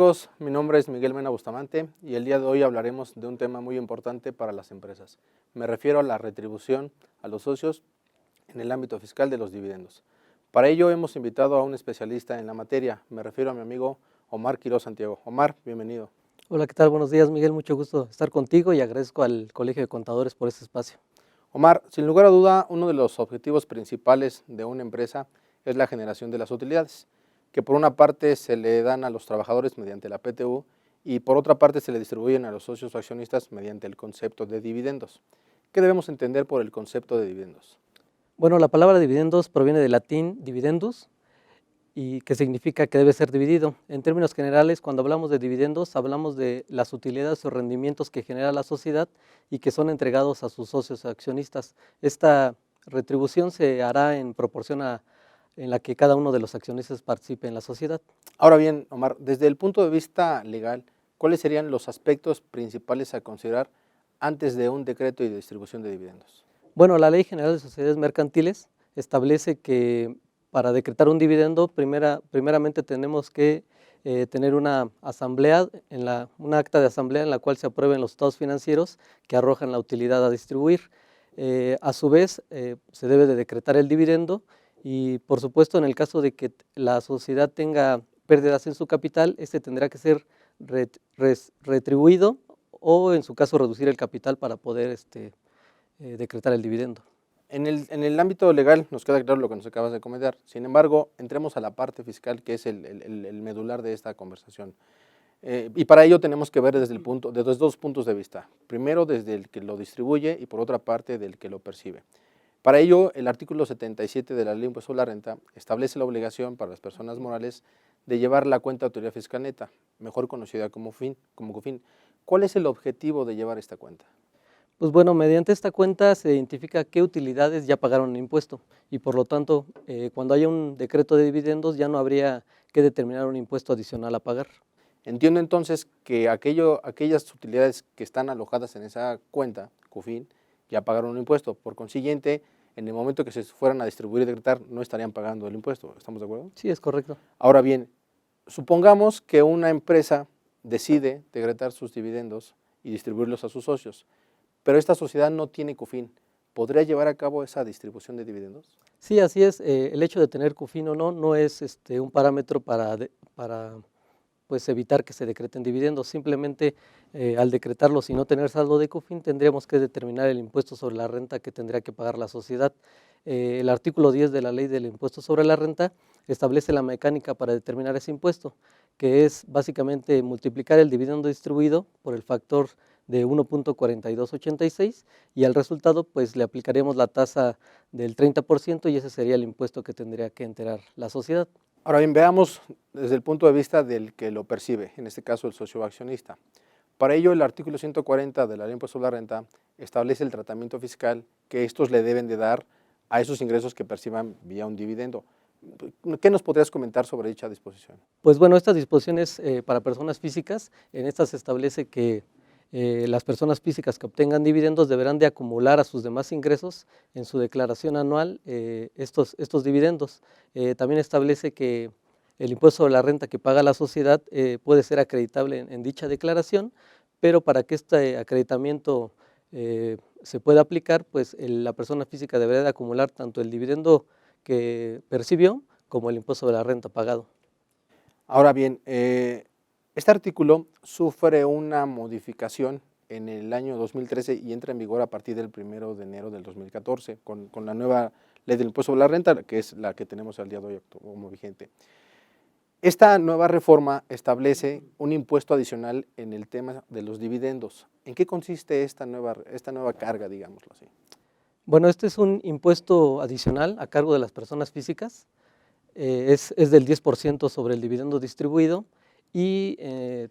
amigos? Mi nombre es Miguel Mena Bustamante y el día de hoy hablaremos de un tema muy importante para las empresas. Me refiero a la retribución a los socios en el ámbito fiscal de los dividendos. Para ello hemos invitado a un especialista en la materia. Me refiero a mi amigo Omar Quiroz Santiago. Omar, bienvenido. Hola, ¿qué tal? Buenos días, Miguel. Mucho gusto estar contigo y agradezco al Colegio de Contadores por este espacio. Omar, sin lugar a duda, uno de los objetivos principales de una empresa es la generación de las utilidades, que por una parte se le dan a los trabajadores mediante la PTU y por otra parte se le distribuyen a los socios o accionistas mediante el concepto de dividendos. ¿Qué debemos entender por el concepto de dividendos? Bueno, la palabra dividendos proviene del latín dividendus, y que significa que debe ser dividido. En términos generales, cuando hablamos de dividendos, hablamos de las utilidades o rendimientos que genera la sociedad y que son entregados a sus socios o accionistas. Esta retribución se hará en proporción en la que cada uno de los accionistas participe en la sociedad. Ahora bien, Omar, desde el punto de vista legal, ¿cuáles serían los aspectos principales a considerar antes de un decreto de distribución de dividendos? Bueno, la Ley General de Sociedades Mercantiles establece que para decretar un dividendo, primeramente tenemos que tener una asamblea, un acta de asamblea en la cual se aprueben los estados financieros que arrojan la utilidad a distribuir. A su vez, se debe de decretar el dividendo y, por supuesto, en el caso de que la sociedad tenga pérdidas en su capital, este tendrá que ser retribuido o, en su caso, reducir el capital para poder decretar el dividendo. En el ámbito legal nos queda claro lo que nos acabas de comentar. Sin embargo, entremos a la parte fiscal, que es el medular de esta conversación. Y para ello tenemos que ver desde dos puntos de vista. Primero, desde el que lo distribuye y por otra parte, del que lo percibe. Para ello, el artículo 77 de la Ley de Impuesto a la Renta establece la obligación para las personas morales de llevar la cuenta de autoridad fiscal neta, mejor conocida como COFIN. ¿Cuál es el objetivo de llevar esta cuenta? Pues bueno, mediante esta cuenta se identifica qué utilidades ya pagaron el impuesto y por lo tanto, cuando haya un decreto de dividendos ya no habría que determinar un impuesto adicional a pagar. Entiendo entonces que aquellas utilidades que están alojadas en esa cuenta, COFIN, ya pagaron un impuesto. Por consiguiente, en el momento que se fueran a distribuir y decretar, no estarían pagando el impuesto. ¿Estamos de acuerdo? Sí, es correcto. Ahora bien, supongamos que una empresa decide decretar sus dividendos y distribuirlos a sus socios, pero esta sociedad no tiene COFIN. ¿Podría llevar a cabo esa distribución de dividendos? Sí, así es. El hecho de tener COFIN o no es un parámetro para pues, evitar que se decreten dividendos. Simplemente al decretarlos y no tener saldo de COFIN tendríamos que determinar el impuesto sobre la renta que tendría que pagar la sociedad. El artículo 10 de la Ley del Impuesto sobre la Renta establece la mecánica para determinar ese impuesto, que es básicamente multiplicar el dividendo distribuido por el factor de 1.4286 y al resultado pues le aplicaremos la tasa del 30% y ese sería el impuesto que tendría que enterar la sociedad. Ahora bien, veamos desde el punto de vista del que lo percibe, en este caso el socio accionista. Para ello, el artículo 140 de la Ley de Impuesto a la Renta establece el tratamiento fiscal que estos le deben de dar a esos ingresos que perciban vía un dividendo. ¿Qué nos podrías comentar sobre dicha disposición? Pues bueno, esta disposición es para personas físicas. En esta se establece que las personas físicas que obtengan dividendos deberán de acumular a sus demás ingresos en su declaración anual estos dividendos. También establece que el impuesto sobre la renta que paga la sociedad puede ser acreditable en dicha declaración, pero para que este acreditamiento se pueda aplicar, pues la persona física deberá de acumular tanto el dividendo que percibió como el impuesto sobre la renta pagado. Ahora bien, este artículo sufre una modificación en el año 2013 y entra en vigor a partir del 1 de enero del 2014 con la nueva Ley del Impuesto sobre la Renta, que es la que tenemos al día de hoy como vigente. Esta nueva reforma establece un impuesto adicional en el tema de los dividendos. ¿En qué consiste esta nueva carga, digámoslo así? Bueno, este es un impuesto adicional a cargo de las personas físicas, es del 10% sobre el dividendo distribuido y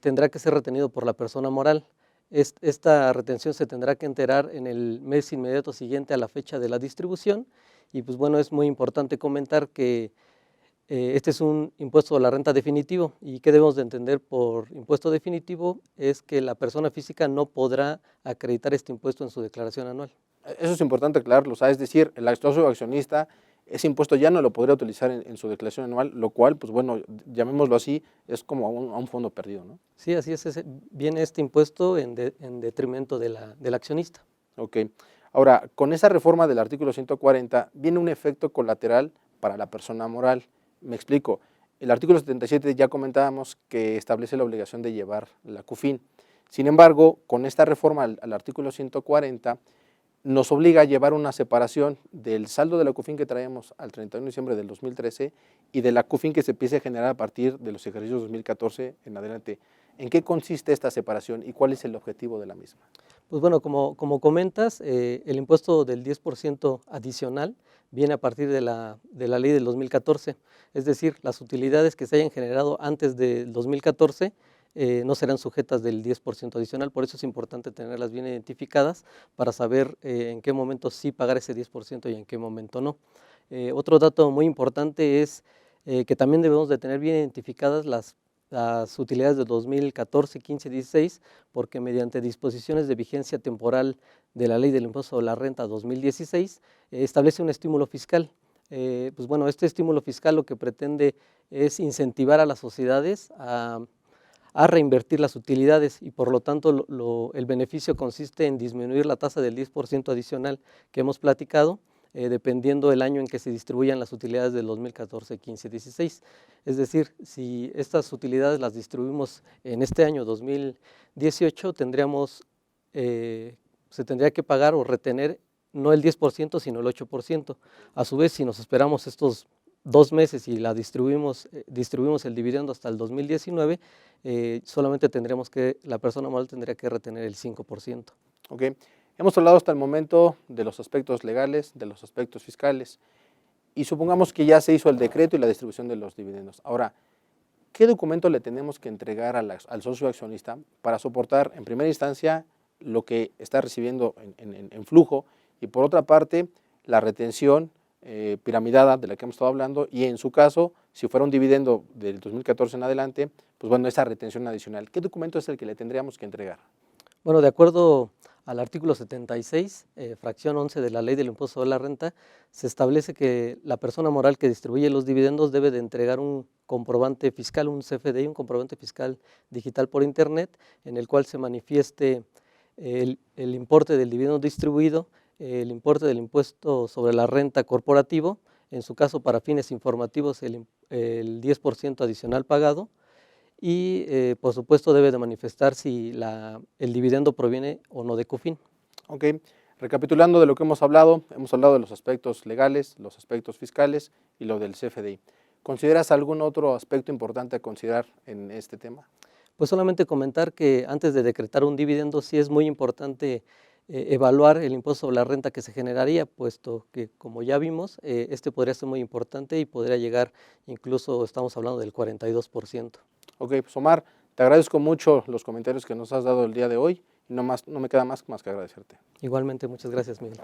tendrá que ser retenido por la persona moral. Esta retención se tendrá que enterar en el mes inmediato siguiente a la fecha de la distribución y pues bueno, es muy importante comentar que este es un impuesto a la renta definitivo y qué debemos de entender por impuesto definitivo es que la persona física no podrá acreditar este impuesto en su declaración anual. Eso es importante aclararlo, es decir, el socio accionista ese impuesto ya no lo podría utilizar en su declaración anual, lo cual, pues bueno, llamémoslo así, es como a un fondo perdido, ¿no? Sí, así es, viene este impuesto en detrimento del accionista. Ok. Ahora, con esa reforma del artículo 140 viene un efecto colateral para la persona moral. Me explico. El artículo 77 ya comentábamos que establece la obligación de llevar la CUFIN. Sin embargo, con esta reforma al artículo 140 nos obliga a llevar una separación del saldo de la CUFIN que traemos al 31 de diciembre del 2013 y de la CUFIN que se empiece a generar a partir de los ejercicios 2014 en adelante. ¿En qué consiste esta separación y cuál es el objetivo de la misma? Pues bueno, como comentas, el impuesto del 10% adicional viene a partir de la ley del 2014, es decir, las utilidades que se hayan generado antes del 2014 no serán sujetas del 10% adicional, por eso es importante tenerlas bien identificadas para saber en qué momento sí pagar ese 10% y en qué momento no. Otro dato muy importante es que también debemos de tener bien identificadas las utilidades de 2014, 15, 16, porque mediante disposiciones de vigencia temporal de la Ley del Impuesto a la Renta 2016, establece un estímulo fiscal. Pues bueno, este estímulo fiscal lo que pretende es incentivar a las sociedades a reinvertir las utilidades y por lo tanto el beneficio consiste en disminuir la tasa del 10% adicional que hemos platicado, dependiendo del año en que se distribuyan las utilidades del 2014, 15, 16. Es decir, si estas utilidades las distribuimos en este año 2018, se tendría que pagar o retener no el 10%, sino el 8%. A su vez, si nos esperamos estos 2 meses y distribuimos el dividendo hasta el 2019, solamente la persona moral tendría que retener el 5%. Ok. Hemos hablado hasta el momento de los aspectos legales, de los aspectos fiscales, y supongamos que ya se hizo el decreto y la distribución de los dividendos. Ahora, ¿qué documento le tenemos que entregar al socio accionista para soportar en primera instancia lo que está recibiendo en flujo y por otra parte la retención piramidada de la que hemos estado hablando y en su caso, si fuera un dividendo del 2014 en adelante, pues bueno, esa retención adicional? ¿Qué documento es el que le tendríamos que entregar? Bueno, de acuerdo al artículo 76, fracción 11 de la Ley del Impuesto a la Renta, se establece que la persona moral que distribuye los dividendos debe de entregar un comprobante fiscal, un CFDI, un comprobante fiscal digital por internet, en el cual se manifieste el importe del dividendo distribuido, el importe del impuesto sobre la renta corporativo, en su caso para fines informativos el 10% adicional pagado, y por supuesto debe de manifestar si el dividendo proviene o no de CUFIN. Ok, recapitulando de lo que hemos hablado de los aspectos legales, los aspectos fiscales y lo del CFDI. ¿Consideras algún otro aspecto importante a considerar en este tema? Pues solamente comentar que antes de decretar un dividendo sí es muy importante evaluar el impuesto sobre la renta que se generaría, puesto que como ya vimos, este podría ser muy importante y podría llegar incluso, estamos hablando del 42%. Ok, pues Omar, te agradezco mucho los comentarios que nos has dado el día de hoy y no me queda más que agradecerte. Igualmente, muchas gracias, Miguel.